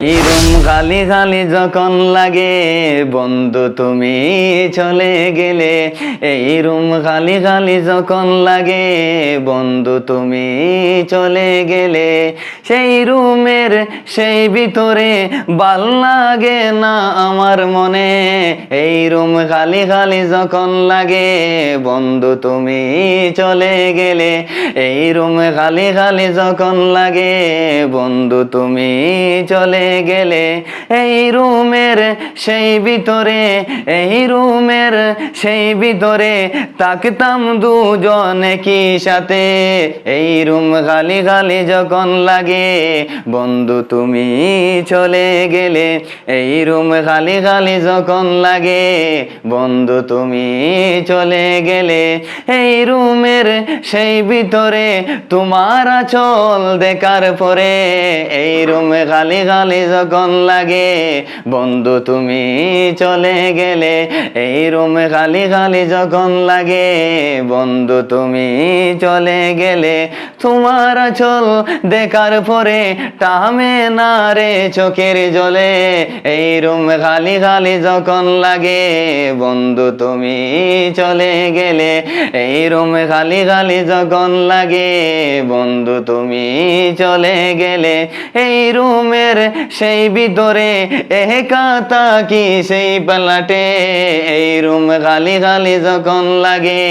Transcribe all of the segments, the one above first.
এই রুম খালি খালি যখন লাগে বন্ধু তুমি চলে গেলে, এই রুম খালি খালি যখন লাগে বন্ধু তুমি চলে গেলে, সেই রুমের সেই ভিতরে ভাল লাগে না আমার মনে। এই রুম খালি খালি যখন লাগে বন্ধু তুমি চলে গেলে, এই রুম খালি খালি যখন লাগে বন্ধু তুমি চলে গেলে, এই রুমের সেই ভিতরে, এই রুমের সেই ভিতরে থাকতাম দুজনে কি সাথে। এই রুম খালি খালি যখন লাগে বন্ধু তুমি চলে গেলে, এই রুম খালি খালি যখন লাগে বন্ধু তুমি চলে গেলে, এই রুমের সেই ভিতরে তোমার আঁচল দেখার পরে, এই রুম খালি খালি যখন লাগে বন্ধু তুমি চলে গেলে, এই রুম খালি খালি যখন লাগে বন্ধু তুমি চলে গেলে, তোমার আঁচল দেখার পরে টামে না রে চোখের জলে। এই রুম খালি খালি যখন লাগে বন্ধু তুমি চলে গেলে, এই রুম খালি খালি যখন লাগে বন্ধু তুমি চলে গেলে, এই রুমের সেই ভিতরে একা থাকি সেই পালাটে। এই রুম খালি খালি যখন লাগে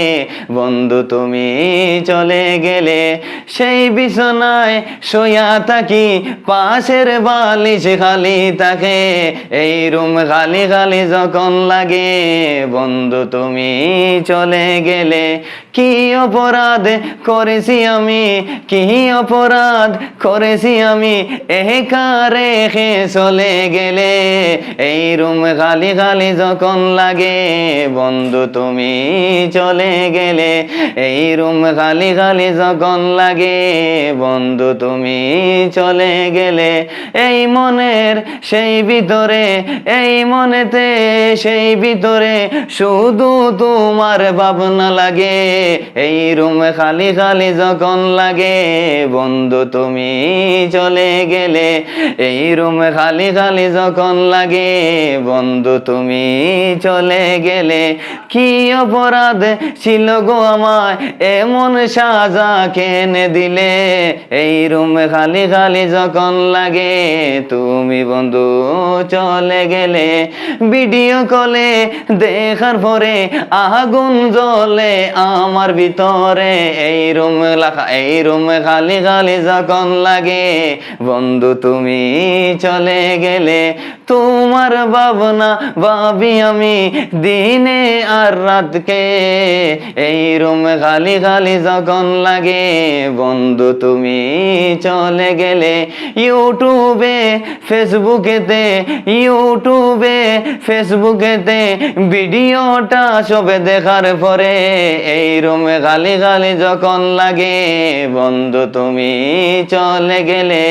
বন্ধু তুমি চলে গেলে, সেই বিছানায় শুয়া থাকি পাশের বালিশ খালি থাকে। এই রুম খালি খালি যখন লাগে বন্ধু তুমি চলে গেলে, কি অপরাধ করেছি আমি, কি অপরাধ করেছি আমি একা রেখে চলে গেলে। এই রুম খালি খালি যখন লাগে বন্ধু তুমি চলে গেলে, এই রুম খালি খালি যখন লাগে বন্ধু তুমি চলে গেলে, এই মনের সেই ভিতরে, এই মনেতে সেই ভিতরে শুধু তোমার ভাবনা লাগে। এই রুম খালি খালি যখন লাগে বন্ধু তুমি চলে গেলে, এই রুম খালি খালি যখন লাগে বন্ধু তুমি চলে গেলে, কি অপরাধ ছিল গো আমায় এমন সাজা কেনে দিলে। এই রুম খালি খালি যখন লাগে তুমি বন্ধু চলে গেলে, ভিডিও কলে দেখার পরে আগুন জ্বলে আমার ভিতরে। এই রুম লেখা, এই রুম খালি খালি যখন লাগে বন্ধু তুমি চলে গেলে, তোমার ভাবনা ভাবি আমি দিনে আর রাতকে। এই রুম খালি খালি যখন লাগে বন্ধু তুমি চলে গেলে, ইউটিউবে ফেসবুকেতে, ইউটিউবে ফেসবুকেতে ভিডিওটা সবে দেখার পরে, এই রুম খালি খালি যখন লাগে বন্ধু তুমি চলে গেলে,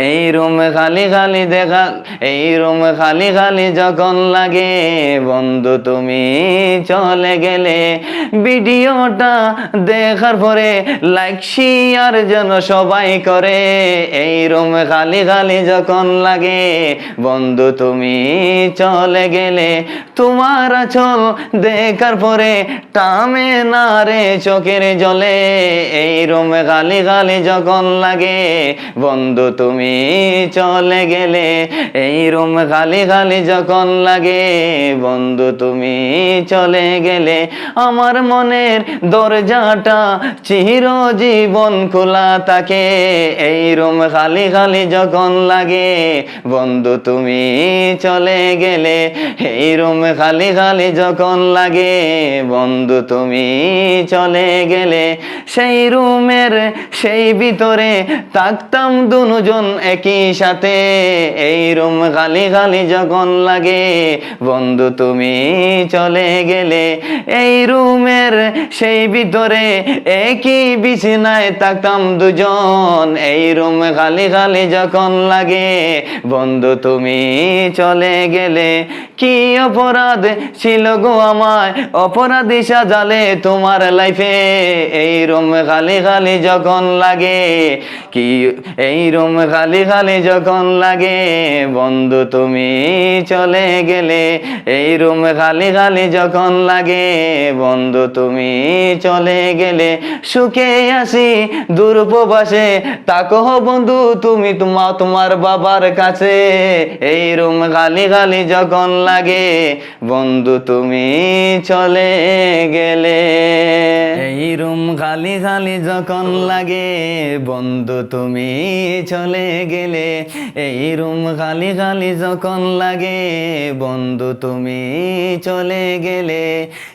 এই রুম খালি খালি দেখা, এই রুম খালি খালি যখন লাগে বন্ধু তুমি চলে গেলে, ভিডিওটা দেখার পরে লাইক শেয়ার যেন সবাই করে। এই রুম খালি খালি যখন লাগে বন্ধু তুমি চলে গেলে, তোমার আঁচল দেখার পরে টামে না রে চোখের জলে। এই রুম খালি খালি যখন লাগে বন্ধু তুমি চলে গেলে, এই রুম খালি খালি যখন লাগে বন্ধু তুমি চলে গেলে, আমার মনের দরজাটা চিরজীবন খোলা থাকে। এই রুম খালি খালি যখন লাগে বন্ধু তুমি চলে গেলে, এই রুম খালি খালি যখন লাগে বন্ধু তুমি চলে গেলে, সেই রুমের সেই ভিতরে থাকতাম দুজন একই সাথে। এই রুম খালি খালি যখন লাগে বন্ধু তুমি চলে গেলে, এই রুমের সেই ভিতরে একই বিছানায় থাকতাম দুজন। এই রুম খালি খালি যখন লাগে বন্ধু তুমি চলে গেলে, কি অপরাধ ছিল গো আমায় অপরাধী সাজালে তোমার লাইফে। এই রুম খালি খালি যখন লাগে, কি এই রুম খালি খালি যখন লাগে বন্ধু তুমি চলে গেলে, এই রুম খালি খালি যখন লাগে বন্ধু তুমি চলে গেলে, সুখে আসি দূর প্রবাসে তাকো বন্ধু তুমি তোমার বাবার কাছে, এই রুম খালি খালি যখন লাগে বন্ধু তুমি চলে গেলে। এই রুম খালি খালি যখন লাগে বন্ধু তুমি চলে গেলে, এই রুম খালি খালি যখন লাগে বন্ধু তুমি চলে গেলে,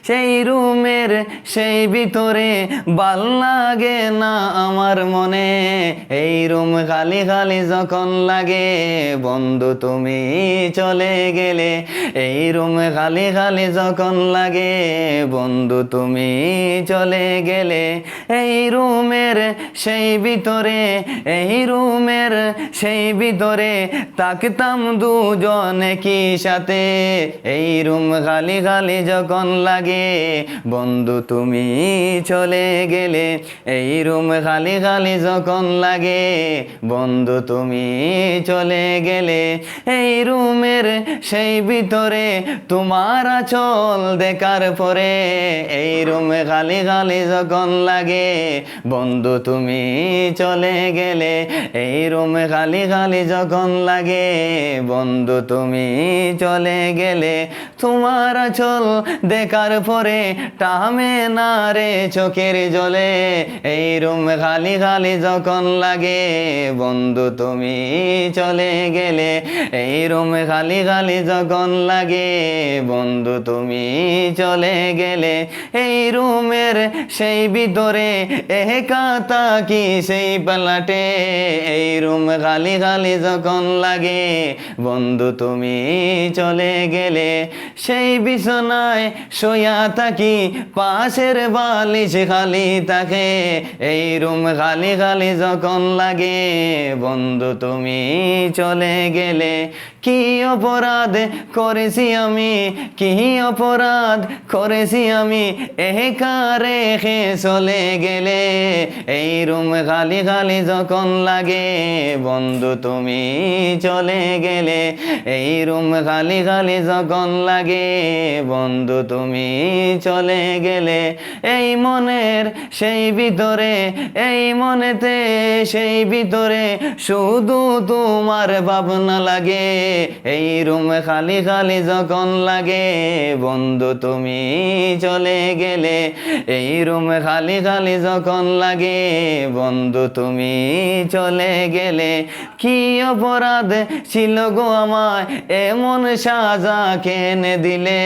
সেই রুমের সেই ভিতরে ভাল লাগে না আমার মনে, এই রুম খালি খালি যখন লাগে বন্ধু তুমি চলে গেলে, এই রুম খালি খালি যখন লাগে বন্ধু তুমি চলে গেলে, এই রুমের সেই ভিতরে, এই রুমের সেই ভিতরে থাকতাম দুজনে কি সাথে, এই রুম খালি খালি যখন লাগে বন্ধু তুমি চলে গেলে, এই রুম খালি খালি যখন লাগে বন্ধু তুমি চলে গেলে, এই রুমের সেই ভিতরে তোমার আঁচল দেখার পরে, এই রুম খালি খালি যখন লাগে বন্ধু তুমি চলে গেলে, এই রুম খালি খালি যখন লাগে বন্ধু তুমি চলে গেলে, তোমার আঁচল দেখার পরে টামে না রে চোখের জলে, এই রুম খালি খালি যখন লাগে বন্ধু তুমি চলে গেলে, এই রুম খালি খালি যখন লাগে বন্ধু তুমি চলে গেলে, এই রুমের সেই ভিতরে একা থাকি সেই পালাটে, এই রুম খালি খালি যখন লাগে বন্ধু তুমি চলে গেলে, সেই বিছানায় শোয়া থাকি পাশের বালিশ খালি থাকে, এই রুম খালি খালি যখন লাগে বন্ধু তুমি চলে গেলে, কি অপরাধ করেছি আমি, কি অপরাধ করেছি আমি একা রেখে চলে গেলে, এই রুম খালি খালি যখন লাগে বন্ধু তুমি চলে গেলে, এই রুম খালি খালি যখন লাগে বন্ধু তুমি চলে গেলে, এই মনের সেই ভিতরে, এই মনেতে সেই ভিতরে শুধু তোমার ভাবনা লাগে, এই রুম খালি খালি যখন লাগে বন্ধু তুমি চলে গেলে, এই রুম খালি খালি যখন লাগে বন্ধু তুমি চলে গেলে, কি অপরাধ ছিল গো আমায় এমন সাজা কেনে দিলে,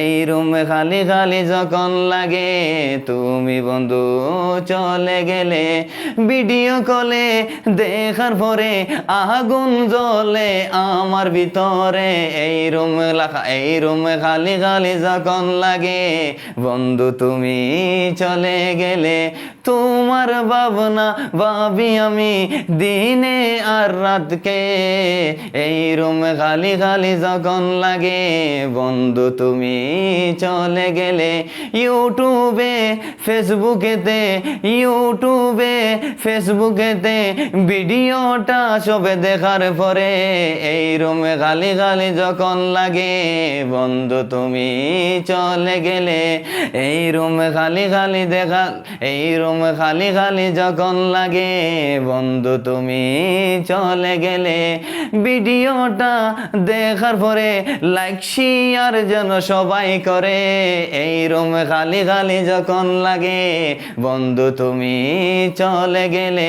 এই রুম খালি খালি যখন লাগে তুমি বন্ধু চলে গেলে, ভিডিও কলে দেখার পরে আগুন জ্বলে আমার ভিতরে, এই রুম লেখা, এই রুম খালি খালি যখন লাগে বন্ধু তুমি চলে গেলে, তোমার ভাবনা ভাবি আমি দিনে আর রাতকে, এই রুম খালি খালি যখন লাগে বন্ধু তুমি চলে গেলে, ইউটিউবে ফেসবুকেতে, ইউটিউবে ফেসবুকেতে ভিডিওটা সবে দেখার পরে, এই রুম খালি খালি যখন লাগে বন্ধু তুমি চলে গেলে, এই রুম খালি খালি দেখা, এই রুম খালি খালি যখন লাগে বন্ধু তুমি চলে গেলে, ভিডিওটা দেখার পরে লাইক শেয়ার যেন সবাই করে, এই রুম খালি খালি যখন লাগে বন্ধু তুমি চলে গেলে,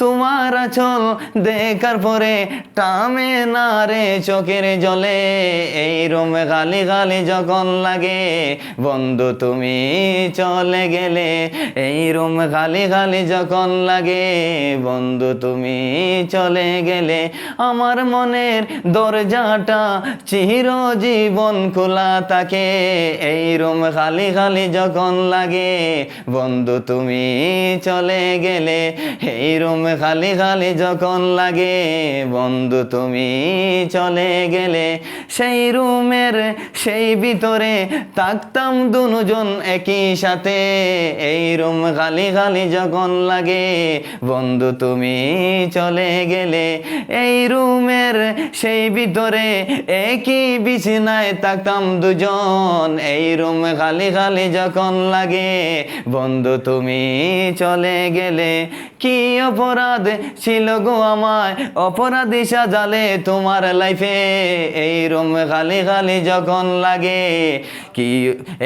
তোমার আঁচল দেখার পরে টামে না রে চোখের জলে, এই রুম খালি খালি যখন লাগে বন্ধু তুমি চলে গেলে, এই রুম খালি খালি যখন লাগে বন্ধু তুমি চলে গেলে, আমার মনের দরজাটা চিরজীবন খোলা থাকে, এই রুম খালি খালি যখন লাগে বন্ধু তুমি চলে গেলে, এই রুম খালি খালি যখন লাগে বন্ধু তুমি চলে গেলে, সেই রুমের সেই ভিতরে থাকতাম দুজন একই সাথে, এই রুম খালি খালি যখন লাগে বন্ধু তুমি চলে গেলে। এই রুমের সেই ভিতরে একই বিছানায় থাকতাম দুজন, এই রুম খালি খালি যখন লাগে বন্ধু তুমি চলে গেলে। কি অপরাধ ছিল গো আমায় অপরাধী সাজালে তোমার লাইফে, এই রুম খালি খালি যখন লাগে কি,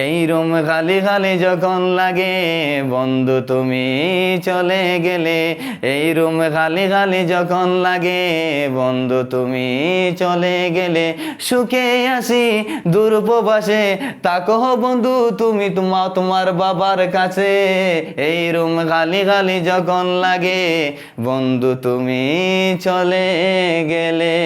এই রুম খালি খালি যখন লাগে বন্ধু তুমি চলে গেলে। এই রুম খালি খালি যখন লাগে বন্ধু তুমি চলে গেলে। সুখে আসি দূর প্রবাসে তাকো বন্ধু তুমি তোমার বাবার কাছে, এই রুম খালি খালি যখন লাগে বন্ধু তুমি চলে গেলে।